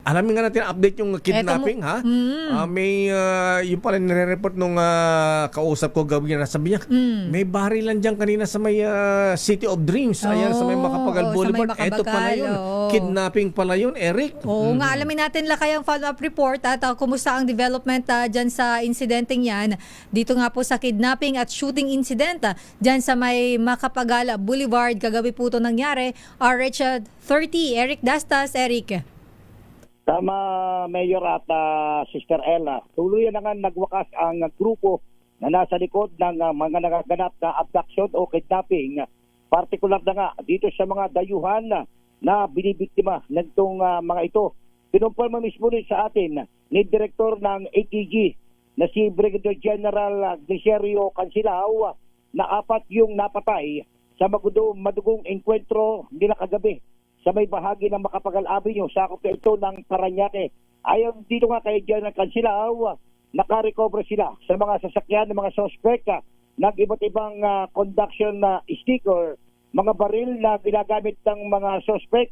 alamin nga natin update yung kidnapping, ha? May yung pala nire-report nung kausap ko gabi na sabi niya, may barilan diyan kanina sa may City of Dreams. Ayan, sa may Macapagal Boulevard. Ito pala yun. Kidnapping pala yun, Eric. Oo nga, alamin natin lang kayang follow-up report at kumusta ang development dyan sa insidenteng yan. Dito nga po sa kidnapping at shooting incident dyan sa may Macapagal Boulevard. Kagabi po ito nangyari. RH30, Eric Dastas. Eric. Tama, Mayor at Sister Ella. Tuluyan na nga nagwakas ang grupo na nasa likod ng mga nagaganap na abduction o kidnapping. Partikular na nga dito sa mga dayuhan na binibiktima ng itong mga ito. Pinumpalma mismo rin sa atin ni Direktor ng ATG na si Brigadier General Glycerio Cansilao na 4 yung napatay sa madugong enkwentro nila kagabi sa may bahagi ng Macapagal Avenue, sakop na ito ng Parañaque. Ayon dito nga kay General Cansilao, nakarecover sila sa mga sasakyan ng mga suspect ng iba't ibang conduction sticker, mga baril na ginagamit ng mga suspect,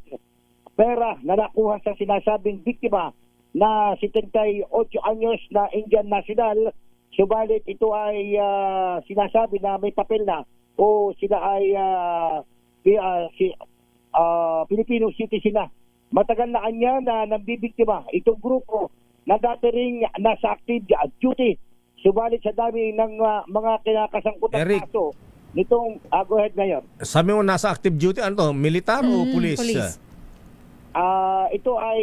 pera na nakuha sa sinasabing biktima na 78 anyos na Indian national. Subalit ito ay sinasabi na may papel na o sila ay Filipino citizen na. Matagal na kanya na nambibiktima itong grupo na dati ring nasa active duty. Subalit sa dami ng mga kinakasangkutan kaso nitong go ahead ngayon. Sabi mo nasa active duty, ano to? Militar o pulis? Ito ay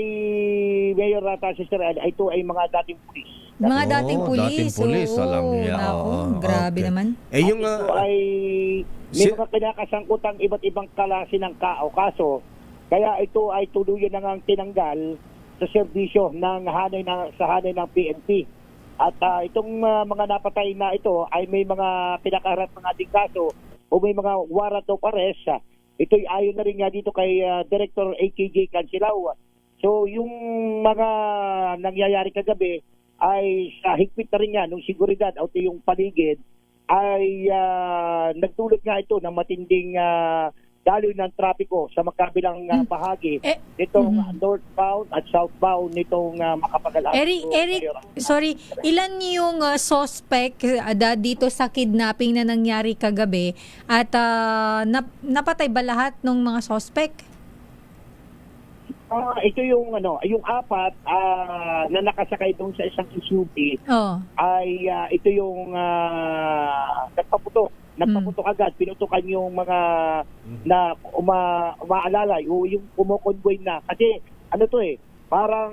Mayor Rata Sister, ito ay mga dating pulis. Mga dating pulis. Dating pulis, alam niya. Grabe naman. Yung ito ay may mga kinakasangkutan iba't ibang klase ng kaso. Kaya ito ay tuluyan na ngang tinanggal sa serbisyo ng hanay ng PNP. At itong mga napatay na ito ay may mga pinakaharap ng ating kaso o may mga warrant of arrest. Ito'y ayon na rin nga dito kay Director AKJ Cansilao. So yung mga nangyayari kagabi ay sa higpit na rin nga nung seguridad o yung paligid ay nagdulot nga ito ng matinding daloy ng trapiko sa magkabilang bahagi nitong northbound at southbound nitong Macapagal Avenue. Eric, sorry, ilan yung suspect dito sa kidnapping na nangyari kagabi at napatay ba lahat ng mga suspect? Ito yung yung 4 na nakasakay doon sa isang SUV ay ito yung nagpaputok agad, pinutukan yung mga na umaalalay o yung kumukonvoy na kasi parang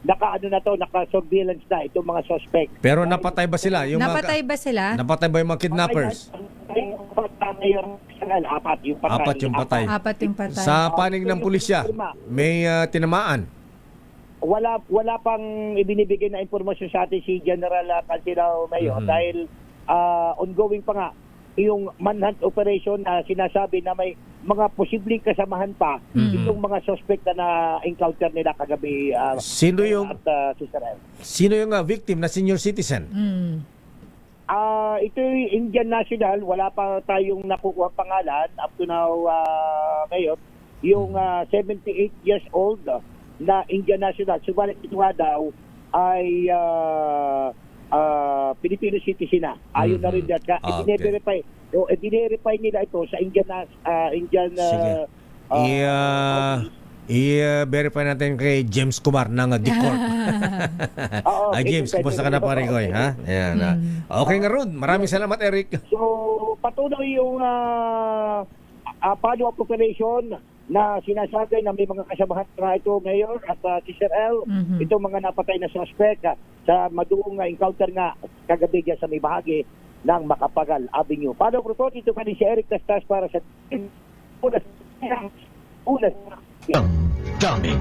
naka-surveillance na itong mga suspect. Pero napatay ba sila? Napatay ba sila? Napatay ba yung mga kidnappers? Apat yung patay. Sa panig ng pulisya, may tinamaan? Wala pang ibinibigay na impormasyon sa atin si General Cansilao Mayor dahil ongoing pa nga yung manhunt operation na sinasabi na may mga posibleng kasamahan pa itong mga suspect na encounter nila kagabi. Sino yung victim na senior citizen? Ito yung Indian national, wala pa tayong nakukuha pangalan up to now ngayon. Yung 78 years old na Indian national, subalit ito nga daw ay Filipino citizen na. Ayon na rin dyan. I-verify nila ito sa Indian i-verify natin kay James Kumar ng DICORP. James, kumusta ka na pare ko? Ha? Ayan, okay nga Rod. Maraming salamat, Eric. So, patuloy yung follow-up operation na sinasagay na may mga kasamahan na ito, Mayor at Sister L. Itong mga napatay na suspect sa madugong encounter nga kagabi dyan sa may bahagi ng Macapagal Avenue. Follow-up report, ito pa rin si Eric Dastas para sa unas. Dummy.